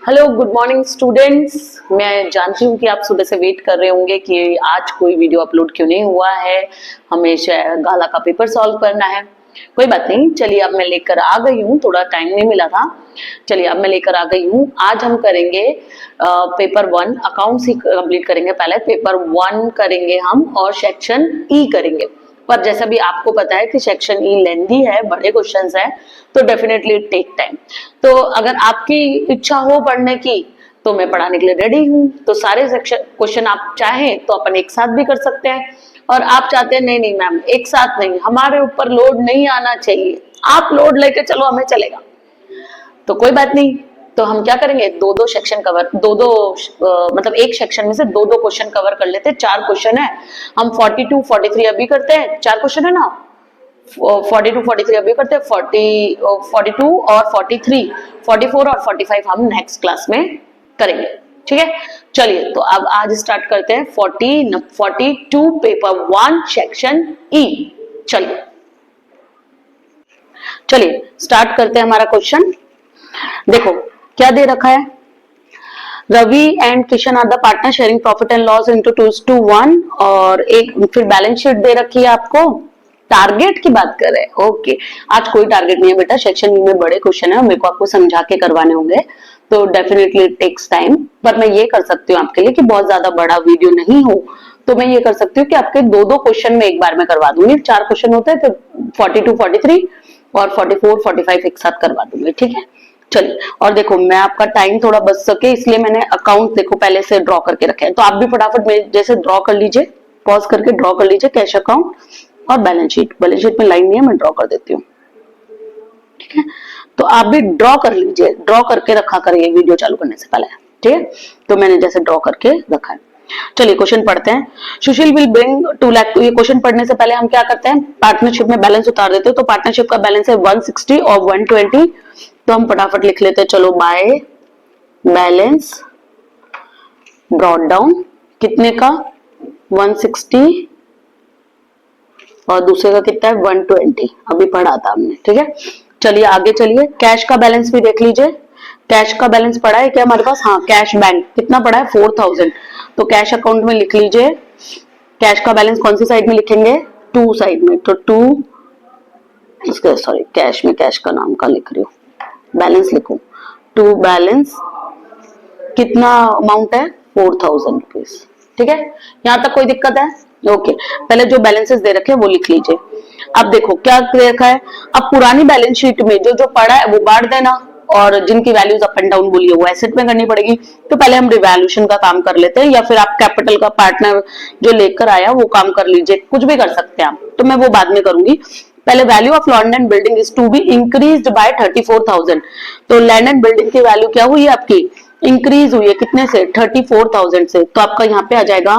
Hello, good morning students. मैं जानती हूँ कि आप सुबह से वेट कर रहे होंगे कि आज कोई वीडियो अपलोड क्यों नहीं हुआ है। हमें गाला का पेपर सॉल्व करना है। कोई बात नहीं, चलिए अब मैं लेकर आ गई हूँ, थोड़ा टाइम नहीं मिला था। चलिए अब मैं लेकर आ गई हूँ। आज हम करेंगे पेपर 1 अकाउंट्स ही कंप्लीट करेंगे। पहले पेपर 1 करेंगे हम और सेक्शन ई करेंगे। पर जैसा भी आपको पता है कि सेक्शन ई लेंदी है, बड़े क्वेश्चंस हैं, तो डेफिनेटली टेक टाइम। तो अगर आपकी इच्छा हो पढ़ने की तो मैं पढ़ाने के लिए रेडी हूँ। तो सारे सेक्शन क्वेश्चन आप चाहें तो अपन एक साथ भी कर सकते हैं, और आप चाहते हैं नहीं नहीं मैम एक साथ नहीं, हमारे ऊपर लोड नहीं आना चाहिए, आप लोड लेके चलो हमें चलेगा, तो कोई बात नहीं। तो हम क्या करेंगे, दो दो सेक्शन कवर, मतलब एक सेक्शन में से दो दो क्वेश्चन कवर कर लेते हैं। 4 क्वेश्चन है, हम 42 43 अभी करते हैं। 4 क्वेश्चन है ना, 42 43 अभी करते हैं। 42 और 43, 44 और 45 हम नेक्स्ट क्लास में करेंगे। ठीक है, चलिए तो अब आज स्टार्ट करते हैं 42 पेपर 1 सेक्शन ई। चलिए चलिए स्टार्ट करते हैं हमारा क्वेश्चन। देखो क्या दे रखा है, Ravi and Kishan are the partner sharing profit and loss into 2:1, और एक फिर बैलेंस शीट दे रखी है आपको। टारगेट की बात कर रहे हैं, ओके। आज कोई टारगेट नहीं है बेटा, सेक्शन में बड़े क्वेश्चन है और मेरे को आपको समझा के करवाने होंगे, तो डेफिनेटली टेक्स टाइम। पर मैं ये कर सकती हूँ आपके लिए कि बहुत ज्यादा बड़ा वीडियो नहीं हो, तो मैं ये कर सकती हूँ कि आपके दो दो क्वेश्चन में एक बार में करवा दूंगी। 4 क्वेश्चन होते हैं तो 42 43 और 44 45 एक साथ करवा दूंगी। ठीक है, चलिए। और देखो मैं आपका टाइम थोड़ा बच सके इसलिए मैंने अकाउंट देखो पहले से ड्रॉ करके रखे हैं, तो आप भी फटाफट मेरे जैसे ड्रॉ कर लीजिए, पॉज करके ड्रॉ कर लीजिए कैश अकाउंट और बैलेंस शीट। बैलेंस शीट में लाइन नहीं है, मैं ड्रॉ कर देती हूँ। ठीक है, तो आप भी ड्रॉ कर लीजिए, ड्रॉ करके रखा करिए वीडियो चालू करने से पहले। ठीक है, तो मैंने जैसे ड्रॉ करके रखा है। चलिए क्वेश्चन पढ़ते हैं। सुशील विल ब्रिंग 2 लाख। ये क्वेश्चन पढ़ने से पहले हम क्या करते हैं, पार्टनरशिप में बैलेंस उतार देते हैं। तो पार्टनरशिप का बैलेंस है 160 और 120, तो हम फटाफट लिख लेते हैं। चलो बाय बैलेंस ब्रॉट डाउन कितने का, 160 और दूसरे का कितना है 120, अभी पढ़ा था हमने। ठीक है, चलिए आगे चलिए। कैश का बैलेंस भी देख लीजिए। कैश का बैलेंस पड़ा है क्या हमारे पास, हाँ कैश बैंक कितना पड़ा है 4000, तो कैश अकाउंट में लिख लीजिए। कैश का बैलेंस कौन सी साइड में लिखेंगे, 2 साइड में, तो 2 इसका सॉरी कैश में कैश का नाम का लिख रही हूँ, बैलेंस लिखो 2 बैलेंस कितना अमाउंट है 4000 रुपीज। ठीक है, यहां तक कोई दिक्कत है, ओके। पहले जो बैलेंसेस दे रखे हैं वो लिख लीजिए। अब देखो क्या दे रखा है, अब पुरानी बैलेंस शीट में जो जो पड़ा है वो बांट देना, और जिनकी वैल्यूज अप एंड डाउन बोलिए वो एसेट में करनी पड़ेगी। तो पहले हम रिवैल्यूएशन का काम कर लेते हैं, या फिर आप कैपिटल का पार्टनर जो लेकर आया वो काम कर लीजिए, कुछ भी कर सकते हैं आप, तो मैं वो बाद में करूंगी। पहले value of land and building is to be increased by 34000, तो लैंड एंड बिल्डिंग की वैल्यू क्या हुई है आपकी, इंक्रीज हुई है कितने से 34000 से, तो आपका यहाँ पे आ जाएगा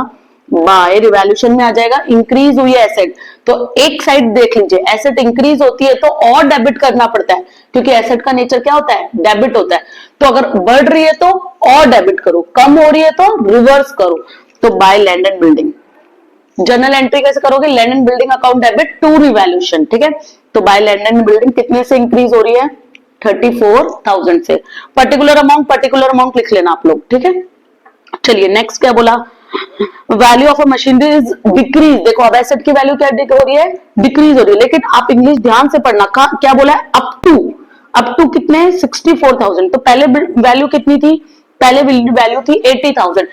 बाय रिवैल्यूएशन में आ जाएगा इंक्रीज हुई है एसेट। तो एक साइड देख लीजिए, एसेट इंक्रीज होती है तो और डेबिट करना पड़ता है, क्योंकि एसेट का नेचर क्या होता है, डेबिट होता है। तो अगर बढ़ रही है तो और डेबिट करो, कम हो रही है तो रिवर्स करो। तो by land and building, journal entry कैसे करोगे, land and building account debit to revaluation. ठीक है, तो बाय लैंड एंड बिल्डिंग कितने से इंक्रीज हो रही है 34000 से। पर्टिकुलर अमाउंट लिख लेना आप लोग। ठीक है, चलिए नेक्स्ट क्या बोला, value of a machinery is decrease. देखो अब एसेट की वैल्यू क्या हो रही है, डिक्रीज हो रही है, लेकिन आप इंग्लिश ध्यान से पढ़ना, क्या बोला है अप टू कितने 64000। तो पहले वैल्यू कितनी थी, पहले वैल्यू थी 80000,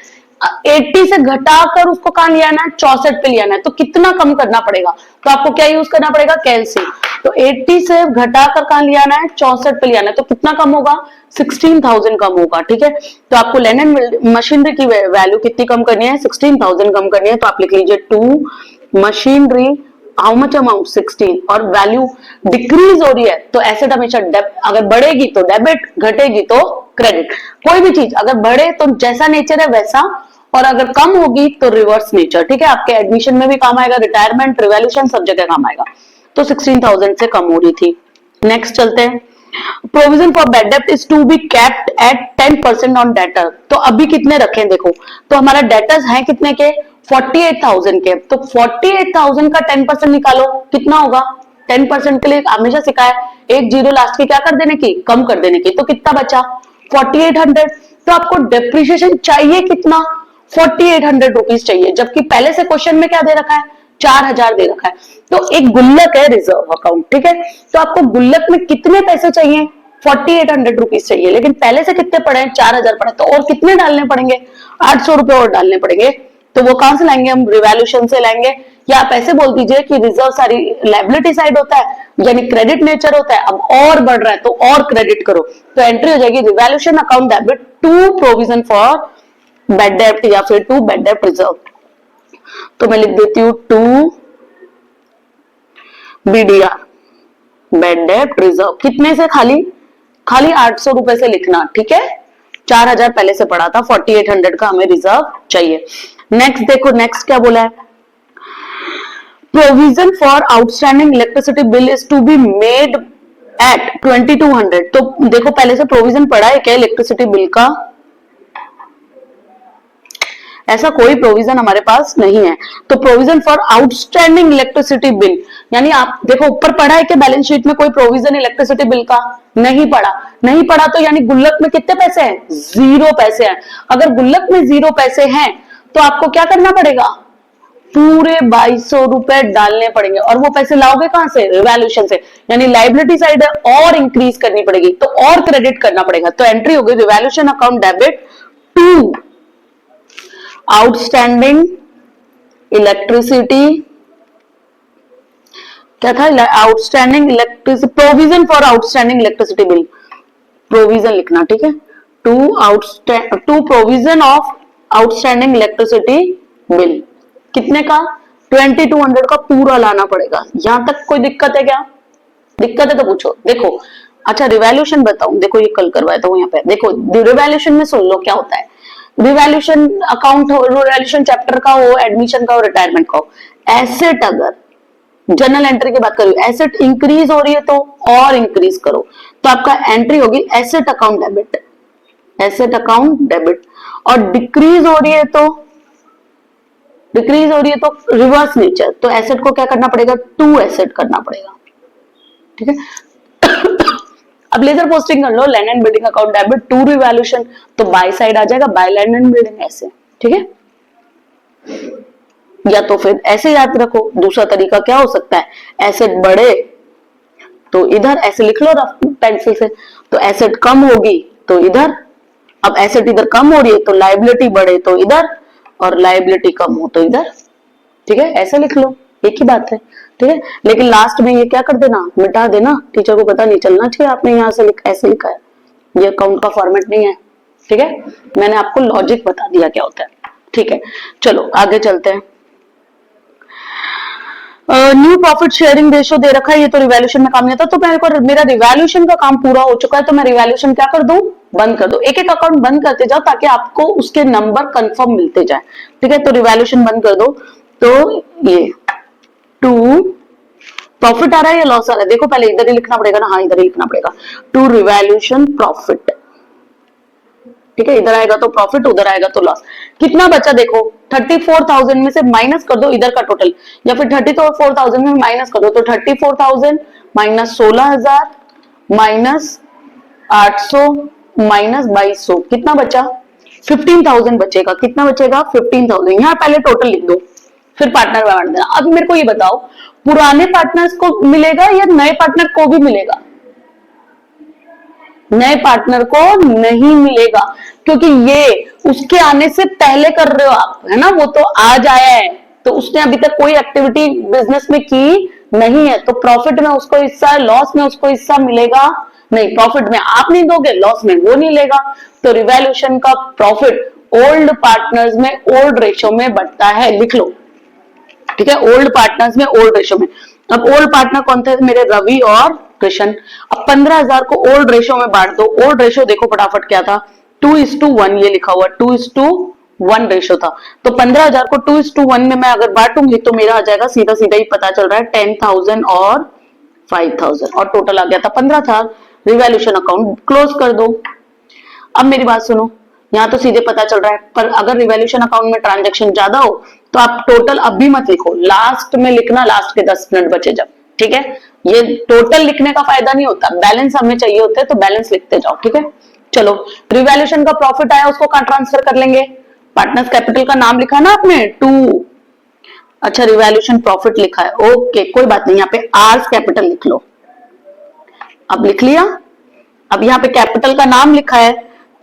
80 से घटाकर उसको कहां लिया ना, 64 पे लिया ना, तो कितना कम करना पड़ेगा, तो आपको क्या यूज करना पड़ेगा, कैलसी। तो 80 से घटाकर कहां लिया ना है, 64 पे लिया ना, तो कितना कम होगा 16000 कम होगा। ठीक है, तो आपको लैंड एंड मशीनरी की वैल्यू कितनी कम करनी है, 16000 कम करनी है। तो आप लिख लीजिए 2 मशीनरी हाउ मच अमाउंट 16, और वैल्यू डिक्रीज हो रही है तो एसेट हमेशा अगर बढ़ेगी तो डेबिट, घटेगी तो क्रेडिट। कोई भी चीज अगर बढ़े तो जैसा नेचर है वैसा, और अगर कम होगी तो रिवर्स नेचर। ठीक है, आपके एडमिशन में भी काम आएगा, रिटायरमेंट रिवैल्यूएशन सब जगह काम आएगा। तो 16000 से कम हो रही थी। नेक्स्ट चलते हैं, प्रोविजन फॉर बैड डेब्ट is to be kept at 10% on debtor. तो अभी कितने रखें, देखो तो हमारा डेटर्स है कितने के 48000 के, तो 48000 का 10% निकालो कितना होगा, 10% के लिए हमेशा सिखाया एक जीरो लास्ट की क्या कर देने की, कम कर देने की, तो कितना बचा 4800, तो आपको डेप्रिसिएशन चाहिए कितना, 4800 रुपीज चाहिए, जबकि पहले से क्वेश्चन में क्या दे रखा है, 4000 दे रखा है। तो एक गुल्लक है रिजर्व अकाउंट, ठीक है, तो आपको गुल्लक में कितने पैसे चाहिए, 4800 रुपीज चाहिए, लेकिन पहले से कितने पड़े हैं, 4000 पड़े, तो और कितने डालने पड़ेंगे, 800 रुपए और डालने पड़ेंगे। तो वो कहां से लाएंगे, हम रिवैल्यूएशन से लाएंगे, या आप ऐसे बोल दीजिए कि रिजर्व सारी लायबिलिटी साइड होता है, यानी क्रेडिट नेचर होता है, अब और बढ़ रहा है तो और क्रेडिट करो, तो एंट्री हो जाएगी revaluation account debit to provision for bad डेब्ट या फिर टू बैड डेब्ट रिजर्व। तो मैं लिख देती हूँ टू बीडीआर, बैड डेब्ट रिजर्व, कितने से, खाली 800 रुपए से लिखना, ठीक है, 4000 पहले से पड़ा था, 4800 का हमें रिजर्व चाहिए। नेक्स्ट देखो, नेक्स्ट क्या बोला है, provision for outstanding electricity bill is to be made at 2200। तो देखो पहले से प्रोविजन पड़ा है क्या इलेक्ट्रिसिटी बिल का, ऐसा कोई प्रोविजन हमारे पास नहीं है। तो provision for outstanding electricity bill, यानी आप देखो ऊपर पड़ा है कि बैलेंस शीट में कोई प्रोविजन इलेक्ट्रिसिटी बिल का नहीं पड़ा, नहीं पड़ा, तो यानी गुल्लक में कितने पैसे हैं, 0 पैसे हैं। अगर गुल्लक में 0 पैसे हैं तो आपको क्या करना पड़ेगा, पूरे 2200 रुपए डालने पड़ेंगे, और वो पैसे लाओगे कहां से, रिवैल्यूएशन से, यानी लायबिलिटी साइड है और इंक्रीज करनी पड़ेगी, तो और क्रेडिट करना पड़ेगा। तो एंट्री होगी revaluation account debit to outstanding electricity, क्या था, outstanding electricity, provision for outstanding electricity bill, provision लिखना, ठीक है, to provision of outstanding electricity bill, कितने का, 2200 का पूरा लाना पड़ेगा। यहां तक कोई दिक्कत है क्या, दिक्कत है तो पूछो। देखो अच्छा रिवैल्यूएशन बताऊं, देखो ये कल करवाया था, यहाँ पे देखो रिवैल्यूएशन में सुन लो क्या होता है, रिवैल्यूएशन अकाउंट हो, रिवैल्यूएशन चैप्टर का हो, एडमिशन का हो, रिटायरमेंट का हो, एसेट अगर जनरल एंट्री की बात करूं, एसेट इंक्रीज हो रही है तो और इंक्रीज करो, तो आपका एंट्री होगी asset account debit, asset account debit, और डिक्रीज हो रही है तो रिवर्स नेचर, तो एसेट को क्या करना पड़ेगा, टू एसेट करना पड़ेगा, ठीक है। अब लेजर पोस्टिंग कर लो, land and building account debit to revaluation, तो बाय साइड आ जाएगा, बाय लैंड एंड बिल्डिंग, ऐसे, ठीक है। या तो फिर ऐसे याद रखो, दूसरा तरीका क्या हो सकता है, एसेट बढ़े तो इधर ऐसे लिख लो रफ पेंसिल से, तो एसेट कम होगी तो इधर, अब एसेट इधर कम हो रही है तो लायबिलिटी बढ़े तो इधर, और लायबिलिटी कम हो तो इधर, ठीक है, ऐसे लिख लो, एक ही बात है, ठीक है। लेकिन लास्ट में ये क्या कर देना, मिटा देना, टीचर को पता नहीं चलना चाहिए आपने यहाँ से ऐसे लिखा है, ये अकाउंट का फॉर्मेट नहीं है, ठीक है, मैंने आपको लॉजिक बता दिया क्या होता है, ठीक है। चलो आगे चलते हैं। न्यू प्रॉफिट शेयरिंग रेशियो दे रखा है, ये तो रिवैल्यूएशन में काम नहीं आता, तो मेरा रिवैल्यूएशन का काम पूरा हो चुका है, तो मैं रिवैल्यूएशन क्या कर दूं, बंद कर दो, एक एक अकाउंट बंद करते जाओ ताकि आपको उसके नंबर कंफर्म मिलते जाए, ठीक है। तो रिवैल्यूएशन बंद कर दो, तो ये टू प्रॉफिट आ रहा है या लॉस आ रहा है, देखो पहले इधर ही लिखना पड़ेगा ना, हाँ इधर ही लिखना पड़ेगा, टू रिवैल्यूएशन प्रॉफिट, ठीक है, इधर आएगा तो प्रॉफिट, उधर आएगा तो लॉस। कितना बचा देखो, 34,000 में से माइनस कर दो इधर का टोटल, या फिर 34,000 में माइनस कर दो, तो 34,000 माइनस 16,000 माइनस 800 माइनस 2200, कितना बचा, 15,000 बचेगा, कितना बचेगा, 15,000। यहाँ पहले टोटल लिख दो, फिर पार्टनर बांट देना। अब मेरे को ये बताओ, पुराने पार्टनर्स को मिलेगा या नए पार्टनर को भी मिलेगा, नए पार्टनर को नहीं मिलेगा, क्योंकि ये उसके आने से पहले कर रहे हो आप, है ना, वो तो आज आया है, तो उसने अभी तक कोई एक्टिविटी बिजनेस में की नहीं है, तो प्रॉफिट में उसको हिस्सा, लॉस में उसको हिस्सा मिलेगा नहीं, प्रॉफिट में आप नहीं दोगे, लॉस में वो नहीं लेगा। तो रिवैल्यूएशन का प्रॉफिट ओल्ड पार्टनर्स में ओल्ड रेशियो में बढ़ता है, लिख लो, ठीक है, ओल्ड पार्टनर्स में ओल्ड रेशियो में। अब ओल्ड पार्टनर कौन थे मेरे, रवि और कृष्ण। अब 15,000 को ओल्ड रेशियो में बांट दो, ओल्ड रेशियो देखो फटाफट क्या था, 2:1, ये लिखा हुआ 2:1 रेशियो था, तो 15,000 को 2:1 में मैं अगर बांटूंगी तो मेरा आ जाएगा, सीधा सीधा ही पता चल रहा है, 10,000 और 5,000, और टोटल आ गया था 15,000। रिवैल्यूएशन अकाउंट क्लोज कर दो। अब मेरी बात सुनो, यहाँ तो सीधे पता चल रहा है, पर अगर रिवैल्यूएशन अकाउंट में ट्रांजैक्शन ज्यादा हो तो आप टोटल अभी मत लिखो, लास्ट में लिखना, लास्ट के 10 मिनट बचे जब, ठीक है। ये टोटल लिखने का फायदा नहीं होता, बैलेंस हमें चाहिए होता है, तो बैलेंस लिखते जाओ, ठीक है। चलो रिवैल्यूएशन का प्रॉफिट आया, उसको कहां ट्रांसफर कर लेंगे? पार्टनर्स कैपिटल का नाम लिखा ना आपने 2, अच्छा रिवैल्यूएशन प्रॉफिट लिखा है, ओके कोई बात नहीं, यहाँ पे आर्स कैपिटल लिख लो। अब लिख लिया, अब यहाँ पे कैपिटल का नाम लिखा है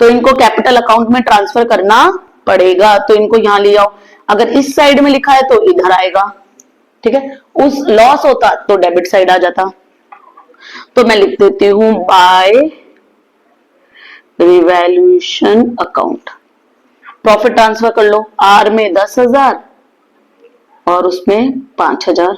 तो इनको कैपिटल अकाउंट में ट्रांसफर करना पड़ेगा, तो इनको यहां ले आओ। अगर इस साइड में लिखा है तो इधर आएगा, ठीक है। उस लॉस होता तो डेबिट साइड आ जाता, तो मैं लिख देती हूं by revaluation account. Profit transfer कर लो, आर में 10,000 और उसमें 5,000।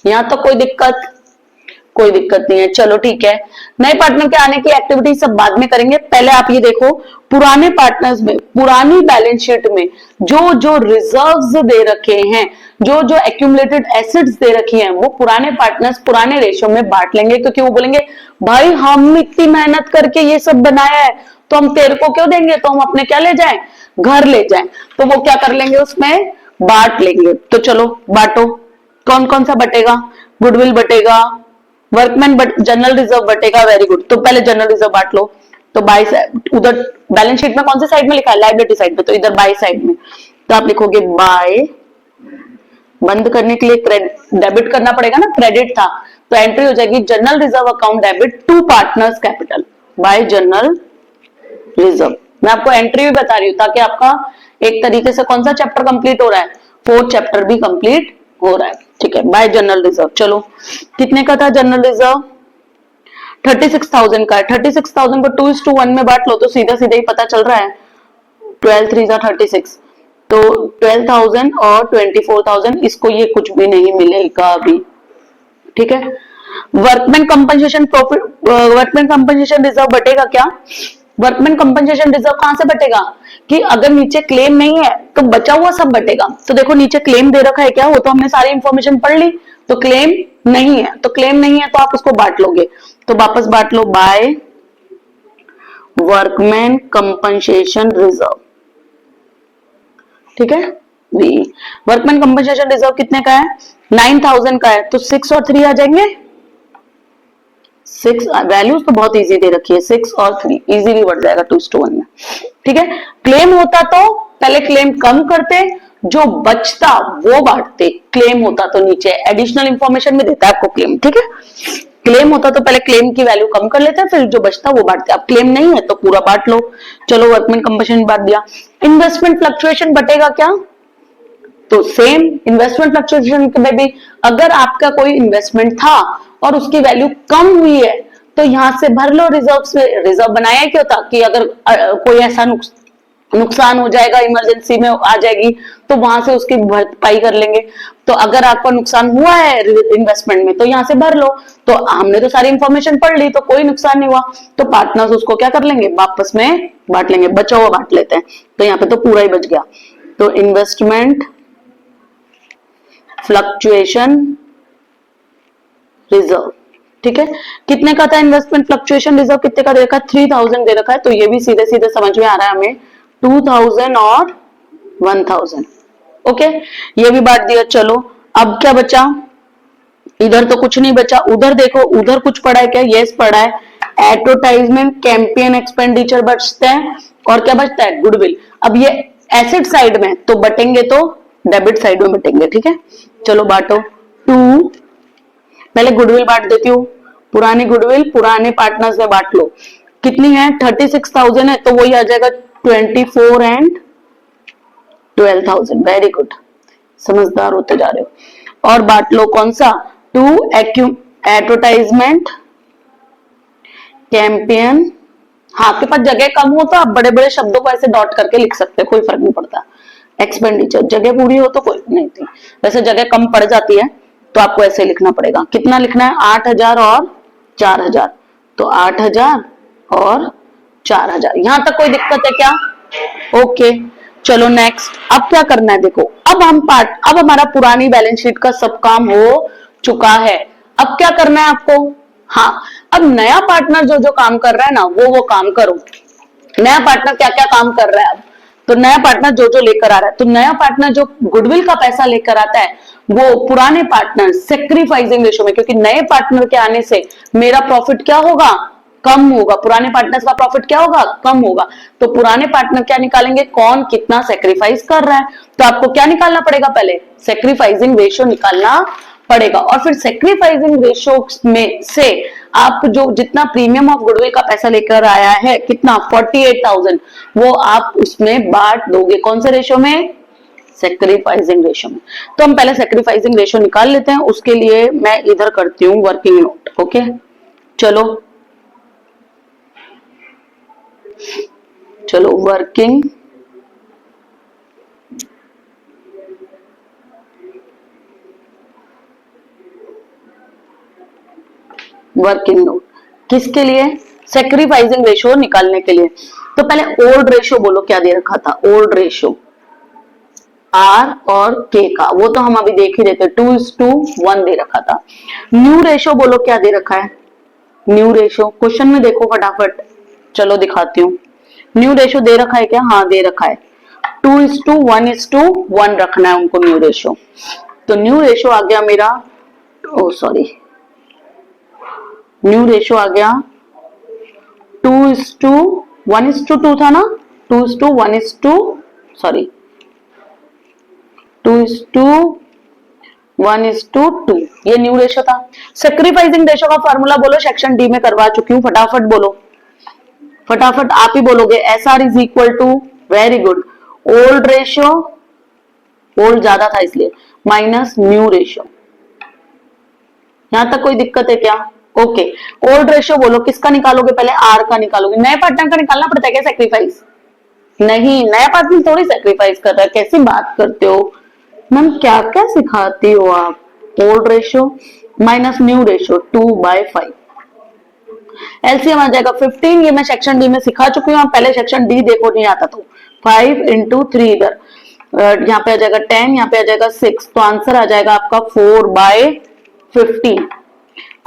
यहां तक कोई दिक्कत नहीं है, चलो ठीक है। नए पार्टनर के आने की एक्टिविटी सब बाद में करेंगे, पहले आप ये देखो पुराने पार्टनर्स में, पुरानी बैलेंस शीट में जो जो रिजर्व्स दे रखे हैं, जो जो एक्यूमुलेटेड एसेट्स दे रखी हैं, वो पुराने पार्टनर्स पुराने रेशियो में बांट लेंगे, क्योंकि वो बोलेंगे भाई हम इतनी मेहनत करके ये सब बनाया है तो हम तेरे को क्यों देंगे, तो हम अपने क्या ले जाएं, घर ले जाएं। तो वो क्या कर लेंगे, उसमें बांट लेंगे। तो चलो बांटो, कौन कौन सा बटेगा? गुडविल बटेगा, वर्कमैन जनरल रिजर्व बटेगा, वेरी गुड। तो पहले जनरल रिजर्व बांट लो। तो बाई उधर बैलेंस शीट में कौन से साइड में लिखा है? लायबिलिटी साइड में, तो इधर बाई साइड में, तो आप लिखोगे बाय, बंद करने के लिए डेबिट करना पड़ेगा ना, क्रेडिट था, तो एंट्री हो जाएगी general reserve account debit to partners capital by general reserve. मैं आपको एंट्री भी बता रही हूँ ताकि आपका एक तरीके से कौन सा चैप्टर कंप्लीट हो रहा है, 4th चैप्टर भी कंप्लीट हो रहा है, ठीक है। बाय जनरल रिजर्व, चलो कितने का था जनरल रिजर्व? 36,000 का है। 36,000 को 2:1 में बांट लो तो सीधा सीधा ही पता चल रहा है, 12 3 36, तो 12,000 और 24,000, इसको ये कुछ भी नहीं मिलेगा अभी, ठीक है। Workman compensation profit, workman compensation reserve बटेगा क्या? वर्कमैन कंपनसेशन रिजर्व कहां से बटेगा कि अगर नीचे क्लेम नहीं है तो बचा हुआ सब बटेगा। तो देखो नीचे क्लेम दे रखा है क्या, वो तो हमने सारी इंफॉर्मेशन पढ़ ली, तो क्लेम नहीं है, तो क्लेम नहीं है तो आप उसको बांट लोगे, तो वापस बांट लो बाय वर्कमैन कंपनसेशन रिजर्व, ठीक है। वर्कमैन कंपनसेशन रिजर्व कितने का है? 9,000 का है, तो 6 और 3 आ जाएंगे। 6 वैल्यूज तो बहुत इजी दे रखी है, 6 और 3 इजीली बढ़ जाएगा 2:1 में, ठीक है। क्लेम होता तो पहले क्लेम कम करते, जो बचता वो बांटते। क्लेम होता तो नीचे एडिशनल इंफॉर्मेशन में देता है आपको क्लेम, ठीक है। क्लेम होता तो पहले क्लेम की वैल्यू कम कर लेते हैं, फिर जो बचता वो बांटते। अब क्लेम नहीं है तो पूरा बांट लो। चलो वर्कमैन कंपनसेशन बांट दिया। इन्वेस्टमेंट फ्लक्चुएशन बटेगा क्या? तो सेम इन्वेस्टमेंट फ्लक्चुएशन में भी अगर आपका कोई इन्वेस्टमेंट था और उसकी वैल्यू कम हुई है तो यहां से भर लो रिजर्व से। रिजर्व बनाया क्यों था कि अगर कोई ऐसा नुकसान हो जाएगा, इमरजेंसी में आ जाएगी, तो वहां से उसकी भरपाई कर लेंगे। तो अगर आपका नुकसान हुआ है इन्वेस्टमेंट में तो यहां से भर लो। तो हमने तो सारी इंफॉर्मेशन पढ़ ली, तो कोई नुकसान नहीं हुआ, तो पार्टनर्स उसको क्या कर लेंगे, वापस में बांट लेंगे, बचा हुआ बांट लेते हैं। तो यहाँ पे तो पूरा ही बच गया। तो इन्वेस्टमेंट फ्लक्चुएशन रिजर्व, ठीक है। कितने का था इन्वेस्टमेंट फ्लक्चुएशन रिजर्व, कितने का दे रखा है? 3,000 दे रखा है, तो ये भी सीधे सीधे समझ में आ रहा है हमें, 2,000 और 1,000, ओके। ये भी बांट दिया। चलो अब क्या बचा? इधर तो कुछ नहीं बचा, उधर देखो, उधर कुछ पड़ा है क्या? यस पड़ा है, एडवर्टाइजमेंट कैंपेन एक्सपेंडिचर बचते हैं, और क्या बचता है? गुडविल। अब ये एसेट साइड में तो बटेंगे, तो डेबिट साइड में बटेंगे, ठीक है। चलो बांटो 2, पहले गुडविल बांट देती हूँ, पुरानी गुडविल पुराने पार्टनर्स में बांट लो। कितनी है? 36,000 है, तो वही आ जाएगा 24 एंड 12,000, वेरी गुड, समझदार होते जा रहे हो। और बांट लो कौन सा? 2 एडवर्टाइजमेंट कैंपेन। हाँ, आपके पास जगह कम हो तो आप बड़े बड़े शब्दों को ऐसे डॉट करके लिख सकते हैं, कोई फर्क नहीं पड़ता। एक्सपेंडिचर, जगह पूरी हो तो कोई नहीं थी, वैसे जगह कम पड़ जाती है तो आपको ऐसे लिखना पड़ेगा। कितना लिखना है? 8,000 और 4,000, तो 8,000 और 4,000। यहां तक कोई दिक्कत है क्या? ओके, चलो नेक्स्ट। अब क्या करना है? देखो, अब हमारा पुरानी बैलेंस शीट का सब काम हो चुका है। अब क्या करना है आपको? हाँ, अब नया पार्टनर जो जो काम कर रहा है ना, वो काम करो। नया पार्टनर क्या क्या काम कर रहा है? अब तो नया पार्टनर जो जो लेकर आ रहा है, तो नया पार्टनर जो गुडविल का पैसा लेकर आता है वो पुराने पार्टनर सेक्रीफाइसिंग रेशो में, क्योंकि नए पार्टनर के आने से मेरा प्रॉफिट क्या होगा? कम होगा, पुराने पार्टनर्स का प्रॉफिट क्या होगा, कम होगा। तो पुराने पार्टनर क्या निकालेंगे, कौन कितना सेक्रीफाइस कर रहा है। तो आपको क्या निकालना पड़ेगा, पहले सेक्रीफाइसिंग रेशियो निकालना पड़ेगा, और फिर सेक्रीफाइसिंग रेशियो में से आप जो जितना प्रीमियम ऑफ गुडविल का पैसा लेकर आया है, कितना 48,000, वो आप उसमें बांट दोगे। कौन से रेशियो में, सेक्रीफाइसिंग रेशियो में। तो हम पहले सेक्रीफाइसिंग रेशियो निकाल लेते हैं, उसके लिए मैं इधर करती हूँ वर्किंग नोट। ओके, चलो चलो वर्किंग नोट किसके लिए, सेक्रीफाइसिंग रेशियो निकालने के लिए। तो पहले ओल्ड रेशियो बोलो क्या दे रखा था, ओल्ड रेशियो आर और के का, वो तो हम अभी देख ही रहे थे, 2:1 दे रखा था। न्यू रेशियो बोलो क्या दे रखा है, न्यू रेशियो क्वेश्चन में देखो फटाफट, चलो दिखाती हूँ। न्यू रेशियो दे रखा है क्या, हाँ दे रखा है, 2:1 रखना है उनको न्यू रेशियो। तो न्यू रेशियो आ गया मेरा, ओ सॉरी, न्यू रेशियो आ गया 2:1:2 था ना, 2:1 सॉरी 2:1:2, ये न्यू रेशियो था। सेक्रीफाइसिंग रेशियो का फॉर्मूला बोलो, सेक्शन डी में करवा चुकी हूँ, फटाफट बोलो, फटाफट आप ही बोलोगे। S R is equal to, very good, old ratio, old ज्यादा था इसलिए, माइनस न्यू रेशियो। यहां तक कोई दिक्कत है क्या, ओके। ओल्ड रेशियो बोलो, किसका निकालोगे, पहले आर का निकालोगे। नए पार्टनर का निकालना पड़ता है क्या सेक्रीफाइस, नहीं, नया पार्टनर थोड़ी सेक्रीफाइस कर रहा है, कैसी बात करते हो मैम, क्या क्या सिखाती हो आप। Old ratio minus new ratio 2/5, LCM आ जाएगा 15, ये मैं सेक्शन डी में सिखा चुकी हूँ, पहले सेक्शन डी देखो नहीं आता तो। 5 × 3 इधर, यहाँ पे आ जाएगा 10, यहाँ पे आ जाएगा 6, तो आंसर आ जाएगा आपका 4/15।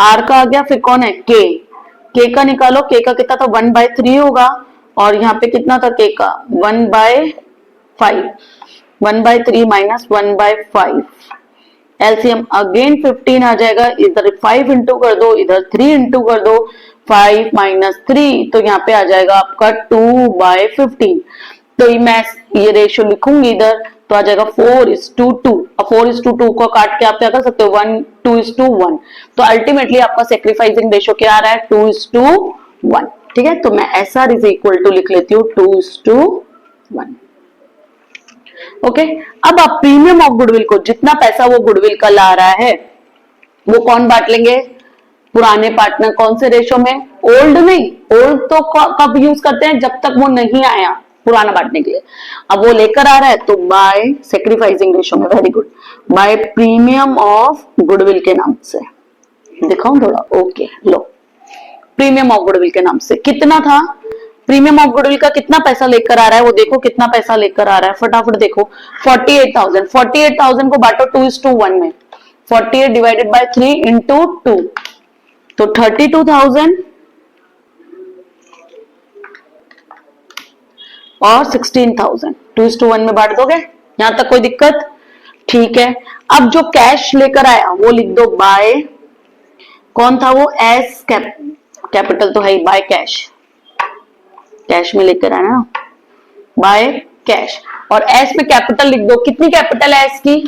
आर का आ गया, फिर कौन है, के का निकालो, के का कितना था, 1/3 होगा, और यहाँ पे कितना था के का, 1/5, 1/3 माइनस 1/5, एलसीएम अगेन 15 आ जाएगा, इधर 5 इंटू कर दो, इधर 3 इंटू कर दो, 5 माइनस 3, तो यहाँ पे आ जाएगा आपका 2/15। तो मैं ये रेशियो लिखूंगी इधर, तो आ जाएगा 4:2, और 4:2 को काट के आप क्या कर सकते हो, 2:1। तो अल्टीमेटली आपका सेक्रीफाइसिंग रेशियो क्या आ रहा है, 2:1। ठीक है, तो मैं S R is equal to लिख लेती हूँ 2:1। ओके, अब आप प्रीमियम ऑफ गुडविल को, जितना पैसा वो गुडविल का ला रहा है, वो कौन बांट लेंगे, पुराने पार्टनर। कौन से रेशो में, ओल्ड नहीं, ओल्ड तो कब यूज करते हैं, जब तक वो नहीं आया पुराना बांटने के लिए। अब वो लेकर आ रहा है, तो बाय सेक्रीफाइसिंग रेशो में, very good, by premium of goodwill के नाम से दिखाऊं थोड़ा, ओके लो, प्रीमियम ऑफ गुडविल के नाम से कितना था, प्रीमियम ऑफ गुडविल का कितना पैसा लेकर आ रहा है, वो देखो कितना पैसा लेकर आ रहा है, फटाफट देखो, 48,000, 48,000 को बांटो 2:1 में, 48 डिवाइडेड बाय 3 इंटू 2, तो 32,000 और 16,000, 2:1 में बांट दोगे, यहां तक कोई दिक्कत, ठीक है। अब जो कैश लेकर आया वो लिख दो बाय, कौन था वो, एस कैपिटल तो है ही, बाय कैश, कैश में लेकर आना ना, बाय कैश, और एस में कैपिटल लिख दो, कितनी कैपिटल है एस की,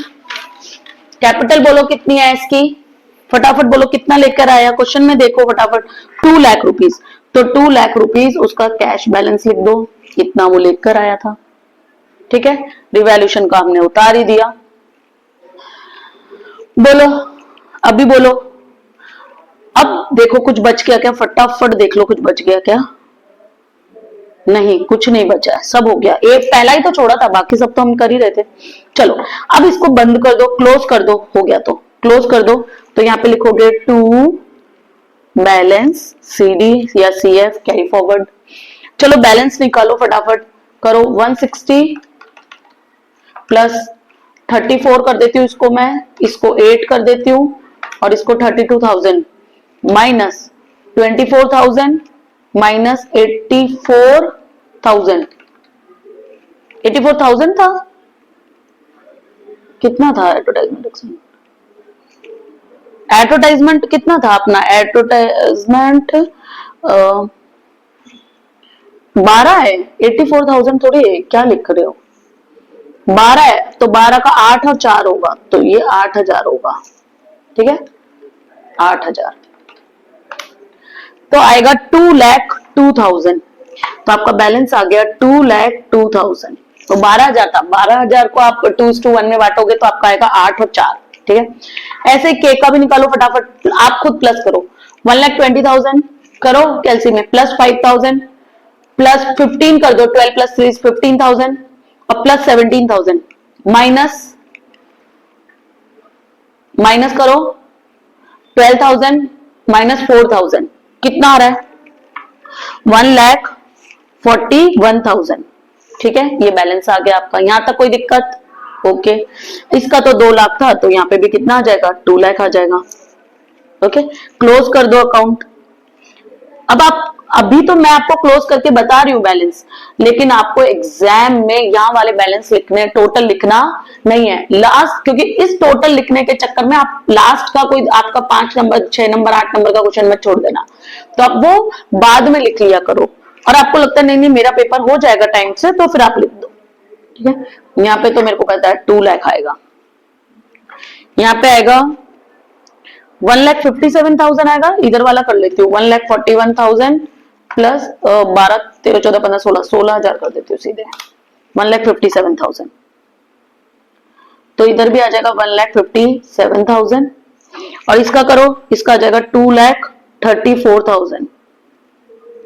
कैपिटल बोलो कितनी है एस की, फटाफट बोलो कितना लेकर आया, क्वेश्चन में देखो फटाफट, 2 लाख रुपीज, तो 2 लाख रुपीज उसका कैश बैलेंस लिख दो, कितना वो लेकर आया था। ठीक है, रिवैल्यूएशन का हमने उतार ही दिया, बोलो अभी बोलो, अब देखो कुछ बच गया क्या, फटाफट देख लो कुछ बच गया क्या, नहीं कुछ नहीं बचा है, सब हो गया, एक पहला ही तो छोड़ा था, बाकी सब तो हम कर ही रहे थे। चलो अब इसको बंद कर दो, क्लोज कर दो, हो गया तो क्लोज कर दो, तो यहाँ पे लिखोगे टू बैलेंस सीडी या सीएफ कैरी फॉरवर्ड। चलो बैलेंस निकालो फटाफट, करो 160 प्लस 34 कर देती हूँ इसको, मैं इसको 8 कर देती हूँ, और इसको 32,000 माइनस 24,000 माइनस 84,000, 84,000 था, कितना था एडवर्टाइजमेंट, एडवर्टाइजमेंट कितना था अपना, एडवर्टाइजमेंट 12 है, 84,000 थोड़ी है, क्या लिख रहे हो? 12 है तो 12 का 8 और 4 होगा, तो ये 8,000 होगा, ठीक है, 8,000। तो आएगा 2,02,000, तो आपका बैलेंस आ गया 2,02,000। तो 12,000 था, 12,000 को आप 2:1 में बांटोगे तो आपका आएगा 8 और 4, ठीक है। ऐसे के का भी निकालो फटाफट, आप खुद प्लस करो। 1,20,000 करो कैलसी में, प्लस 5,000 प्लस 15 कर दो, 12 प्लस 3 15,000 और प्लस 17,000 माइनस करो 12,000 माइनस 4,000, कितना आ रहा है? 1,41,000, ठीक है, ये बैलेंस आ गया आपका। यहां तक कोई दिक्कत? ओके। इसका तो 2 लाख था, तो यहाँ पे भी कितना आ जाएगा? 2 लाख आ जाएगा। ओके, क्लोज कर दो अकाउंट। अब आप, अभी तो मैं आपको क्लोज करके बता रही हूँ बैलेंस, लेकिन आपको एग्जाम में यहाँ वाले बैलेंस लिखने, टोटल लिखना नहीं है लास्ट, क्योंकि इस टोटल लिखने के चक्कर में आप लास्ट का कोई आपका 5 नंबर 6 नंबर 8 नंबर का क्वेश्चन मत छोड़ देना, तो आप वो बाद में लिख लिया करो। और आपको लगता है नहीं नहीं मेरा पेपर हो जाएगा टाइम से, तो फिर आप लिख दो, ठीक है। यहाँ पे तो मेरे को पता है 2 लाख आएगा, यहाँ पे आएगा 1,57,000 आएगा, इधर वाला कर लेती हूँ 1,41,000 प्लस 12 13 14 15 16 16,000 कर देती हूँ सीधे, 1,57,000। तो इधर भी आ जाएगा 1,57,000 और इसका करो, इसका आ जाएगा 2,34,000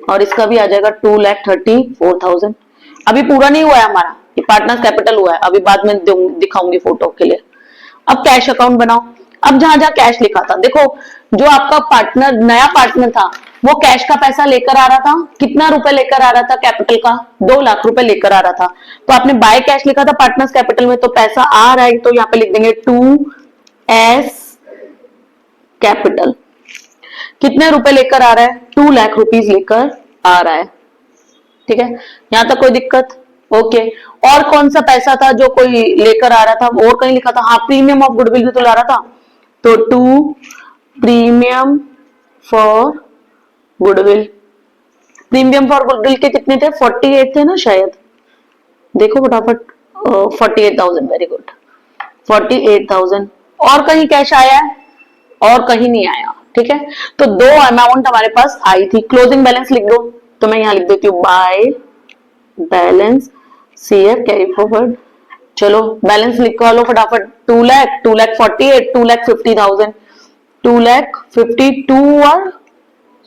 और इसका भी आ जाएगा 2,34,000। अभी पूरा नहीं हुआ है हमारा, ये पार्टनर्स कैपिटल हुआ है, अभी बाद में दिखाऊंगी फोटो के लिए। अब कैश अकाउंट बनाओ। अब जहां जहां कैश लिखा था, देखो जो आपका पार्टनर नया पार्टनर था वो कैश का पैसा लेकर आ रहा था, कितना रुपए लेकर आ रहा था? कैपिटल का 2 लाख रुपए लेकर आ रहा था, तो आपने बाय कैश लिखा था पार्टनर्स कैपिटल में, तो पैसा आ रहा है, तो यहाँ पे लिख देंगे 2S कैपिटल। कितने रुपए लेकर आ रहा है? 2 लाख रुपीज लेकर आ रहा है, ठीक है, यहां तक कोई दिक्कत? ओके। और कौन सा पैसा था जो कोई लेकर आ रहा था? और कहीं लिखा था, हाँ प्रीमियम ऑफ गुडविल भी तो ला रहा था, तो 2 premium for goodwill. Premium for goodwill के कितने थे? 48 थे ना शायद, देखो फटाफट, 48,000, वेरी गुड, 48,000। और कहीं कैश आया है? और कहीं नहीं आया, ठीक है। तो 2 अमाउंट हमारे पास आई थी। क्लोजिंग बैलेंस लिख दो, तो मैं यहां लिख देती हूँ by balance share carry forward. चलो बैलेंस लिखवा लो फटाफट, 2 लाख 2,48,000 2,50,000 2,52 और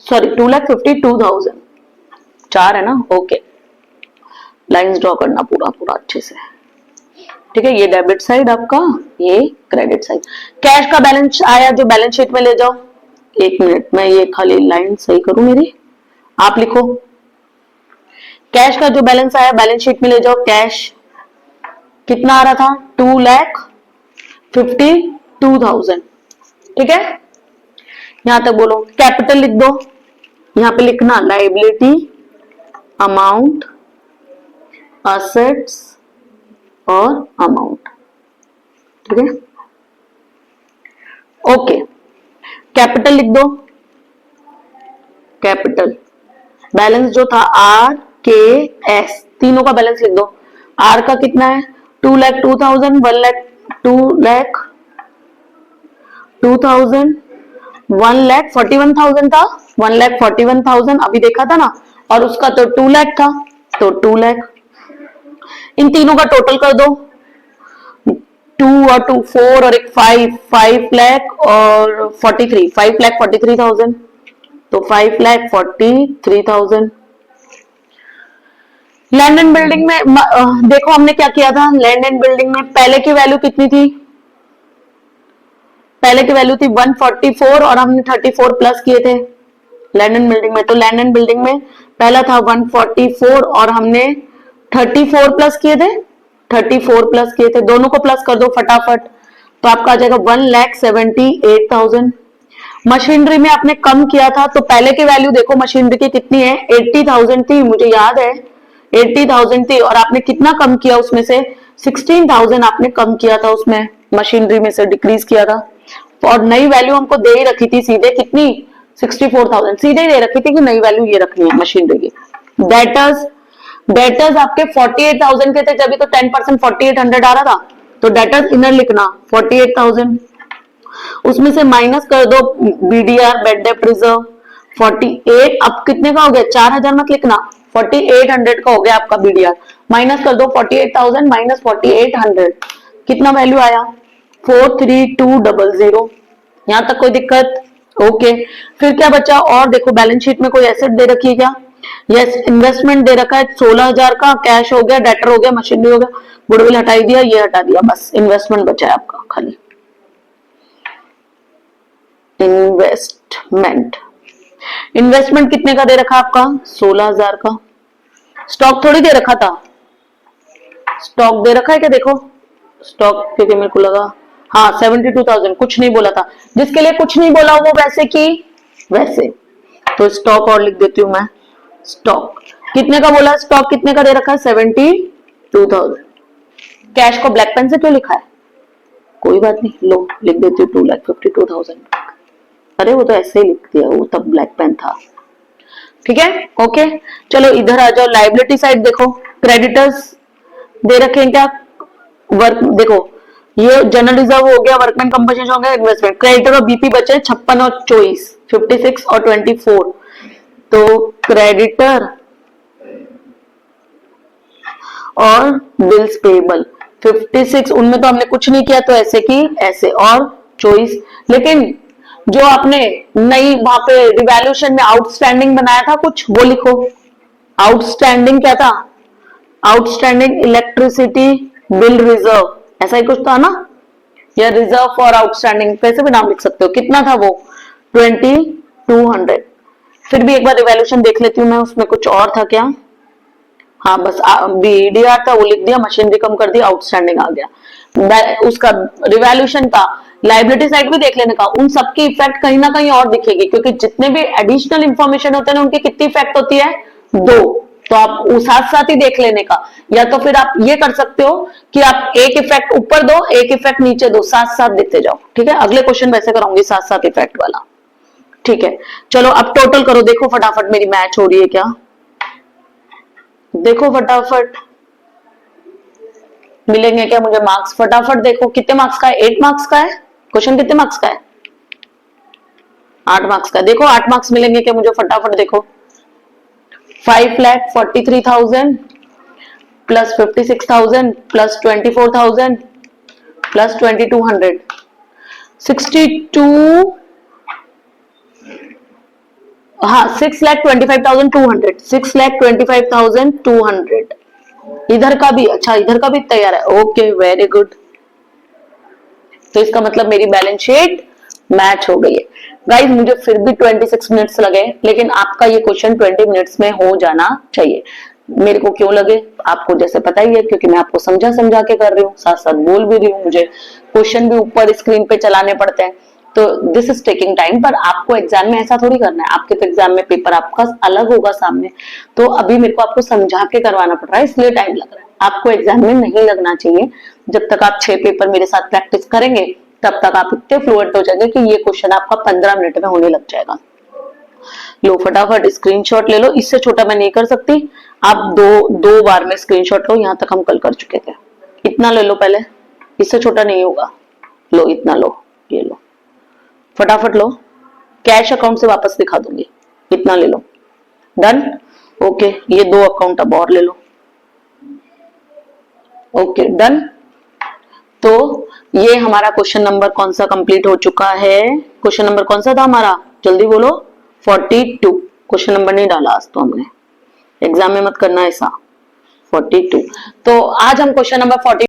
सॉरी 2,52,000, 4 है ना, ओके। लाइंस ड्रॉ करना पूरा पूरा अच्छे से, ठीक है। ये डेबिट साइड आपका, ये क्रेडिट साइड। कैश का बैलेंस आया जो बैलेंस शीट में ले जाओ। 1 मिनट में ये खाली लाइन सही करूं मेरी, आप लिखो कैश का जो बैलेंस आया बैलेंस शीट में ले जाओ। कैश कितना आ रहा था? 2,52,000, ठीक है। यहां तक बोलो। कैपिटल लिख दो, यहां पे लिखना लाइबिलिटी अमाउंट असेट्स और अमाउंट, ठीक है, ओके। कैपिटल लिख दो, कैपिटल बैलेंस जो था RKS, तीनों का बैलेंस लिख दो। R का कितना है? 2,02,000 1,02,000 1,41,000 था, 1,41,000 अभी देखा था ना, और उसका तो 2 लाख था, तो 2 लाख। इन तीनों का टोटल कर दो, 2 और 2 4 और एक 5 लाख और 43 5,43,000, तो 5,43,000। लैंड एंड बिल्डिंग में देखो हमने क्या किया था। लैंड एंड बिल्डिंग में पहले की वैल्यू कितनी थी? पहले की वैल्यू थी 144 और हमने 34 प्लस किए थे लैंड एंड बिल्डिंग में। तो लैंड एंड बिल्डिंग में पहला था 144 और हमने 34 प्लस किए थे, 34 प्लस किए थे, दोनों को प्लस कर दो फटाफट, तो आपका आ जाएगा 1,78,000। मशीनरी में आपने कम किया था, तो पहले की वैल्यू देखो मशीनरी की कितनी है? 80,000 थी, मुझे याद है 80,000 थी, और आपने कितना कम किया उसमें से? 16,000 आपने कम किया था उसमें, मशीनरी में से डिक्रीज किया था। और नई वैल्यू हमको दे ही रखी थी सीधे, कितनी? 64,000 सीधे ही दे रखी थी कि नई वैल्यू ये रखनी है मशीनरी की। डेटर्स आपके 48,000 के थे, जब भी तो 10% 4800 आ रहा था, तो डेटर्स इनर लिखना 48,000, उसमें से माइनस कर दो बीडीआर बेड डेप्ट रिजर्व 48। अब कितने का हो गया, 4000 मत लिखना, 4800 का हो गया आपका बीडीआर, माइनस कर दो 48,000 माइनस 4800, कितना वैल्यू आया 43200। यहां तक कोई दिक्कत? ओके। फिर क्या बचा, और देखो बैलेंस शीट में कोई एसेट दे रखी है क्या? यस, इन्वेस्टमेंट दे रखा है 16,000 का, कैश हो गया, डेटर हो गया, मशीनरी हो गया, गुडविल हटा दिया, ये हटा दिया, बस इन्वेस्टमेंट बचा है आपका खाली। इन्वेस्टमेंट कितने का दे रखा आपका? 16,000 का। स्टॉक थोड़ी दे रखा था, स्टॉक दे रखा है क्या? देखो स्टॉक, क्योंकि मेरे को लगा हाँ 72,000, कुछ नहीं बोला था, जिसके लिए कुछ नहीं बोला वो वैसे की वैसे, तो स्टॉक और लिख देती हूं मैं। स्टॉक कितने का बोला? स्टॉक कितने का दे रखा है? 72,000। कैश को ब्लैक पेन से क्यों लिखा है? कोई बात नहीं, लो लिख देती हूँ 2,52,000। अरे वो तो ऐसे ही लिख दिया, वो तब ब्लैक पेन था। ठीक है, ओके। चलो इधर आ जाओ, लाइबिलिटी साइड देखो, क्रेडिटर्स दे रखे हैं क्या? वर्क देखो, ये जनरल रिजर्व हो गया, वर्कमैन कंपनसेशन हो गया, इन्वेस्टमेंट, क्रेडिटर और बीपी बचे 56 और 24, 56 और 24, तो क्रेडिटर और बिल्स पेबल 56, उनमें तो हमने कुछ नहीं किया, तो ऐसे की ऐसे, और 24, लेकिन जो आपने नई वहां पे रिवैल्यूएशन में आउटस्टैंडिंग बनाया था कुछ, वो लिखो। आउटस्टैंडिंग क्या था? आउटस्टैंडिंग इलेक्ट्रिसिटी बिल रिजर्व, ऐसा ही कुछ था ना, या रिजर्व फॉर आउटस्टैंडिंग, कैसे भी नाम लिख सकते हो। कितना था वो? 2200। फिर भी एक बार रिवैल्यूएशन देख लेती हूँ मैं, उसमें कुछ और था क्या? हाँ बस बीडीआर था, वो लिख दिया, मशीनरी कम कर दिया, आउटस्टैंडिंग आ गया। उसका रिवैल्यूएशन का लाइबिलिटी साइड भी देख लेने का, उन सबकी इफेक्ट कहीं ना कहीं और दिखेगी, क्योंकि जितने भी एडिशनल इंफॉर्मेशन होते हैं उनकी कितनी इफेक्ट होती है? 2, तो आप साथ साथ ही देख लेने का, या तो फिर आप ये कर सकते हो कि आप एक इफेक्ट ऊपर दो, एक इफेक्ट नीचे दो, साथ साथ देते जाओ। ठीक है, अगले क्वेश्चन वैसे कराऊंगी साथ साथ इफेक्ट वाला। ठीक है, चलो अब टोटल करो, देखो फटाफट मेरी मैच हो रही है क्या, देखो फटाफट मिलेंगे क्या मुझे मार्क्स, फटाफट देखो कितने मार्क्स का है? 8 मार्क्स का है क्वेश्चन, कितने मार्क्स का है? 8 मार्क्स का। देखो 8 मार्क्स मिलेंगे क्या मुझे, फटाफट देखो। 5,43,000 प्लस 56,000 प्लस 24,000 प्लस 2,200, 62, हाँ 6,25,200, 6,25,200। इधर का भी, अच्छा इधर का भी तैयार है, ओके वेरी गुड। तो इसका मतलब मेरी बैलेंस शीट मैच हो गई है। गाइस मुझे फिर भी 26 मिनट्स लगे, लेकिन आपका ये क्वेश्चन 20 मिनट्स में हो जाना चाहिए। मेरे को क्यों लगे आपको जैसे पता ही है, क्योंकि मैं आपको समझा समझा के कर रही हूँ, साथ साथ बोल भी रही हूँ, मुझे क्वेश्चन भी ऊपर स्क्रीन पे चलाने पड़ते हैं, तो दिस इज टेकिंग टाइम। पर आपको एग्जाम में ऐसा थोड़ी करना है, आपके तो एग्जाम में पेपर आपका अलग होगा सामने, तो अभी मेरे को आपको समझा के करवाना पड़ रहा है, इसलिए टाइम लग रहा है। आपको एग्जाम में नहीं लगना चाहिए, जब तक आप 6 पेपर मेरे साथ प्रैक्टिस करेंगे तब तक आप इतने फ्लुएंट हो जाएंगे कि ये क्वेश्चन आपका 15 मिनट में होने लग जाएगा। लो फटाफट स्क्रीनशॉट ले लो, इससे छोटा मैं नहीं कर सकती, आप दो बार में स्क्रीनशॉट लो, यहां तक हम कल कर चुके थे। इतना ले लो पहले, इससे छोटा नहीं होगा, लो इतना लो, ये लो फटाफट लो, कैश अकाउंट से वापस दिखा दूंगी, इतना ले लो, डन। ओके, ये 2 अकाउंट अब और ले लो, ओके डन। तो ये हमारा क्वेश्चन नंबर कौन सा कंप्लीट हो चुका है? क्वेश्चन नंबर कौन सा था हमारा, जल्दी बोलो। 42। क्वेश्चन नंबर नहीं डाला आज तो हमने, एग्जाम में मत करना ऐसा। 42। तो आज हम क्वेश्चन नंबर 42